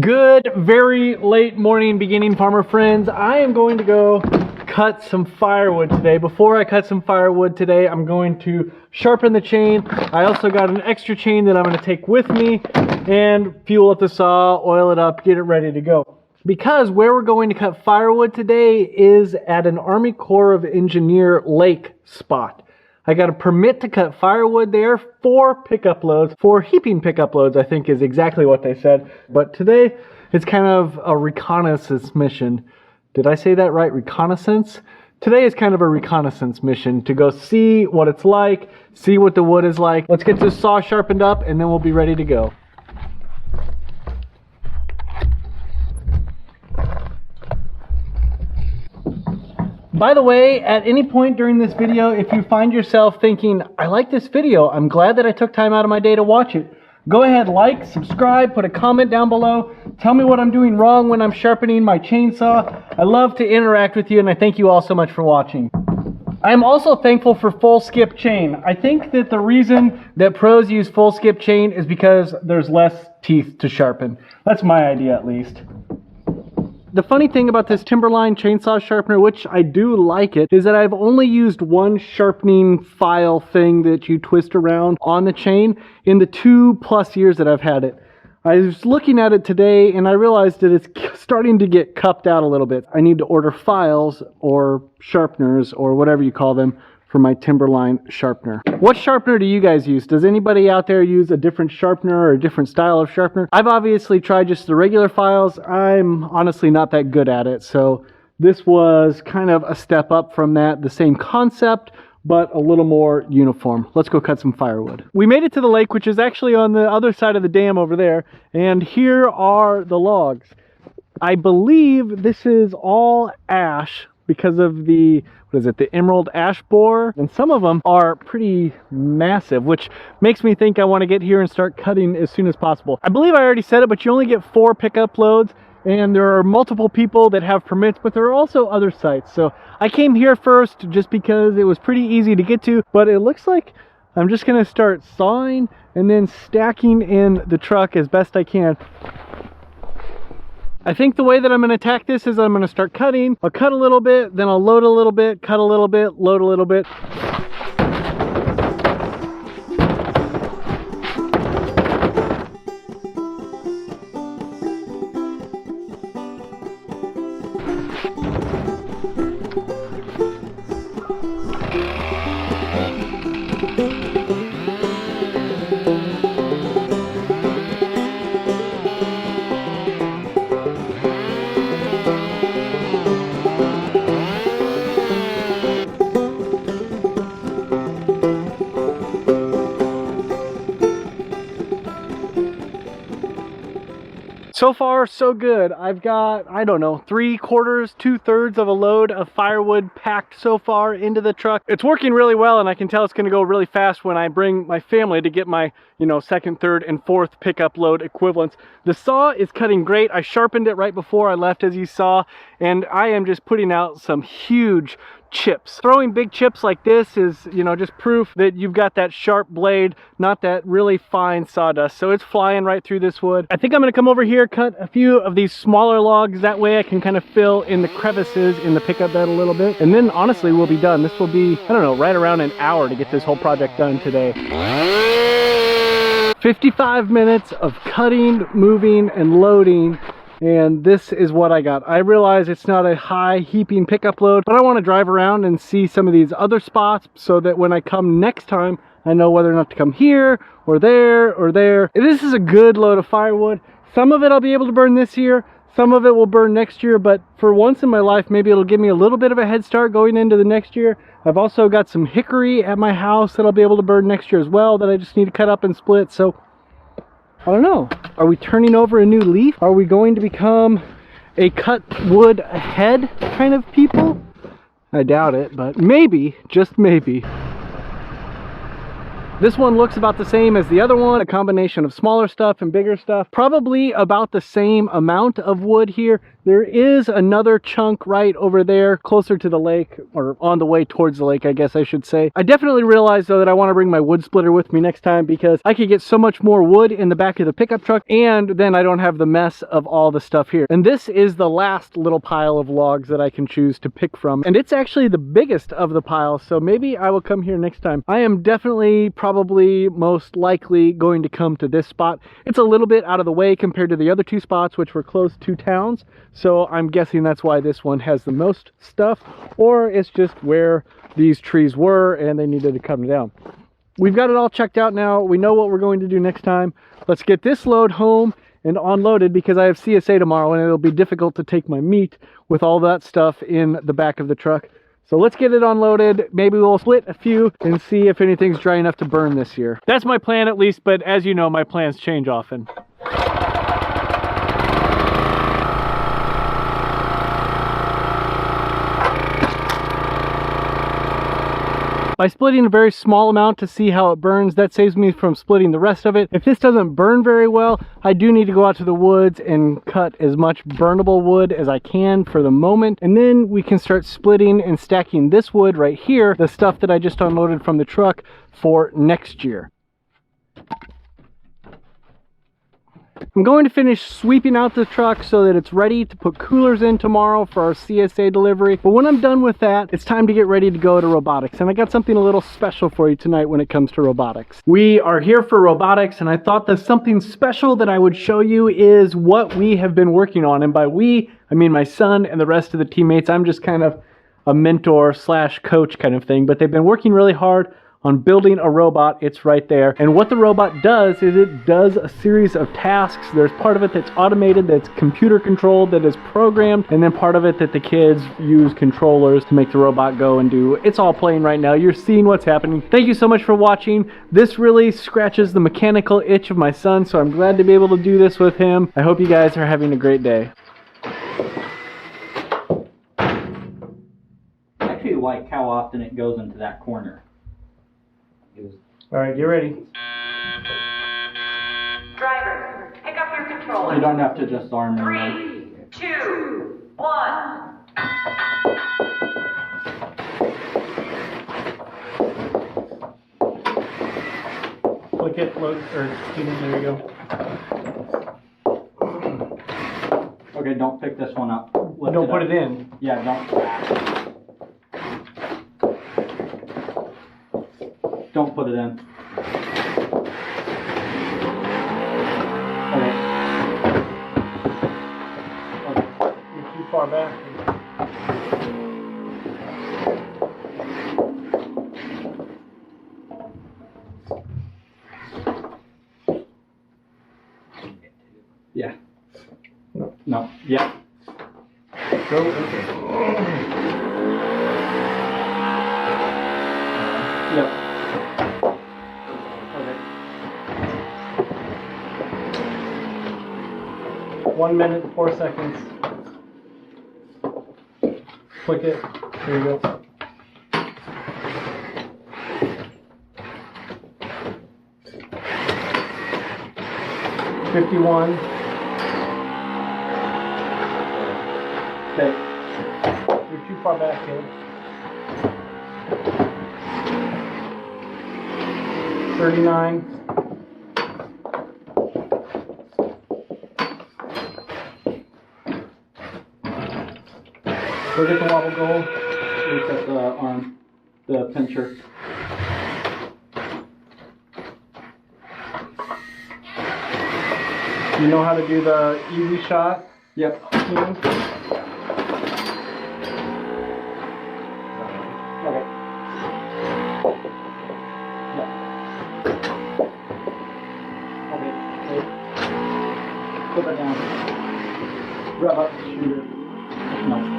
Good, very late morning, beginning farmer friends. I am going to go cut some firewood today. Before I cut some firewood today, I'm going to sharpen the chain. I also got an extra chain that I'm going to take with me and fuel up the saw, oil it up, get it ready to go. Because where we're going to cut firewood today is at an Army Corp of Engineers lake spot. I got a permit to cut firewood there, 4 pickup loads, 4 heaping pickup loads, I think is exactly what they said. But today, it's kind of a reconnaissance mission. Did I say that right? Reconnaissance? Today is kind of a reconnaissance mission to go see what it's like, see what the wood is like. Let's get this saw sharpened up and then we'll be ready to go. By the way, at any point during this video, if you find yourself thinking, I like this video, I'm glad that I took time out of my day to watch it, go ahead, like, subscribe, put a comment down below, tell me what I'm doing wrong when I'm sharpening my chainsaw. I love to interact with you and I thank you all so much for watching. I'm also thankful for full skip chain. I think that the reason that pros use full skip chain is because there's less teeth to sharpen. That's my idea at least. The funny thing about this Timberline chainsaw sharpener, which I do like it, is that I've only used one sharpening file thing that you twist around on the chain in the 2+ years that I've had it. I was looking at it today and I realized that it's starting to get cupped out a little bit. I need to order files or sharpeners or whatever you call them for my Timberline sharpener. What sharpener do you guys use? Does anybody out there use a different sharpener or a different style of sharpener? I've obviously tried just the regular files. I'm honestly not that good at it, so this was kind of a step up from that. The same concept, but a little more uniform. Let's go cut some firewood. We made it to the lake, which is actually on the other side of the dam over there, and here are the logs. I believe this is all ash because of the, what is it, the emerald ash borer, and some of them are pretty massive, which makes me think I want to get here and start cutting as soon as possible. I believe I already said it, but you only get 4 pickup loads, and there are multiple people that have permits, but there are also other sites. So I came here first just because it was pretty easy to get to, but it looks like I'm just going to start sawing and then stacking in the truck as best I can. I think the way that I'm going to attack this is I'm going to start cutting. I'll cut a little bit, then I'll load a little bit, cut a little bit, load a little bit. So far, so good. I've got, I don't know, 3/4, 2/3 of a load of firewood packed so far into the truck. It's working really well, and I can tell it's gonna go really fast when I bring my family to get my, second, third, and fourth pickup load equivalents. The saw is cutting great. I sharpened it right before I left, as you saw, and I am just putting out some huge chips. Throwing big chips like this is, just proof that you've got that sharp blade, not that really fine sawdust. So it's flying right through this wood. I think I'm going to come over here, cut a few of these smaller logs. That way I can kind of fill in the crevices in the pickup bed a little bit. And then honestly, we'll be done. This will be, I don't know, right around an hour to get this whole project done today. 55 minutes of cutting, moving, and loading. And this is what I got. I realize it's not a high heaping pickup load, but I want to drive around and see some of these other spots so that when I come next time, I know whether or not to come here or there or there. This is a good load of firewood. Some of it I'll be able to burn this year. Some of it will burn next year, but for once in my life, maybe it'll give me a little bit of a head start going into the next year. I've also got some hickory at my house that I'll be able to burn next year as well that I just need to cut up and split. So I don't know. Are we turning over a new leaf? Are we going to become a cut wood ahead kind of people? I doubt it, but maybe, just maybe. This one looks about the same as the other one, a combination of smaller stuff and bigger stuff. Probably about the same amount of wood here. There is another chunk right over there closer to the lake, or on the way towards the lake, I guess I should say. I definitely realized though that I want to bring my wood splitter with me next time because I could get so much more wood in the back of the pickup truck, and then I don't have the mess of all the stuff here. And this is the last little pile of logs that I can choose to pick from. And it's actually the biggest of the piles, so maybe I will come here next time. I am definitely probably most likely going to come to this spot. It's a little bit out of the way compared to the other two spots, which were close to towns. So I'm guessing that's why this one has the most stuff, or it's just where these trees were and they needed to come down. We've got it all checked out now. We know what we're going to do next time. Let's get this load home and unloaded because I have CSA tomorrow and it'll be difficult to take my meat with all that stuff in the back of the truck. So let's get it unloaded. Maybe we'll split a few and see if anything's dry enough to burn this year. That's my plan at least, but as you know, my plans change often. By splitting a very small amount to see how it burns, that saves me from splitting the rest of it. If this doesn't burn very well, I do need to go out to the woods and cut as much burnable wood as I can for the moment. And then we can start splitting and stacking this wood right here, the stuff that I just unloaded from the truck, for next year. I'm going to finish sweeping out the truck so that it's ready to put coolers in tomorrow for our CSA delivery. But when I'm done with that, it's time to get ready to go to Robotics. And I got something a little special for you tonight when it comes to Robotics. We are here for Robotics, and I thought that something special that I would show you is what we have been working on. And by we, I mean my son and the rest of the teammates. I'm just kind of a mentor slash coach kind of thing, but they've been working really hard on building a robot. It's right there. And what the robot does is it does a series of tasks. There's part of it that's automated, that's computer controlled, that is programmed, and then part of it that the kids use controllers to make the robot go and do. It's all playing right now. You're seeing what's happening. Thank you so much for watching. This really scratches the mechanical itch of my son, so I'm glad to be able to do this with him. I hope you guys are having a great day. I actually like how often it goes into that corner. All right, get ready. Driver, pick up your controller. You don't have to just arm it. 3, 2, 1. Click it, load, or there you go. Okay, don't pick this one up. Lift Don't put up. it in. Yeah, don't. Don't put it in. Okay. You're too far back. Yeah. No. No. Yeah. Go. Okay. Yep. 1 minute and 4 seconds. Click it. There you go. $51. Okay. You're too far back, kid. 39. Look at the wobble goal. Look at the arm, the pincher. You know how to do the easy shot? Yep. Okay. Okay. Yep. Okay. Wait. Put that down. Grab up the shooter. No.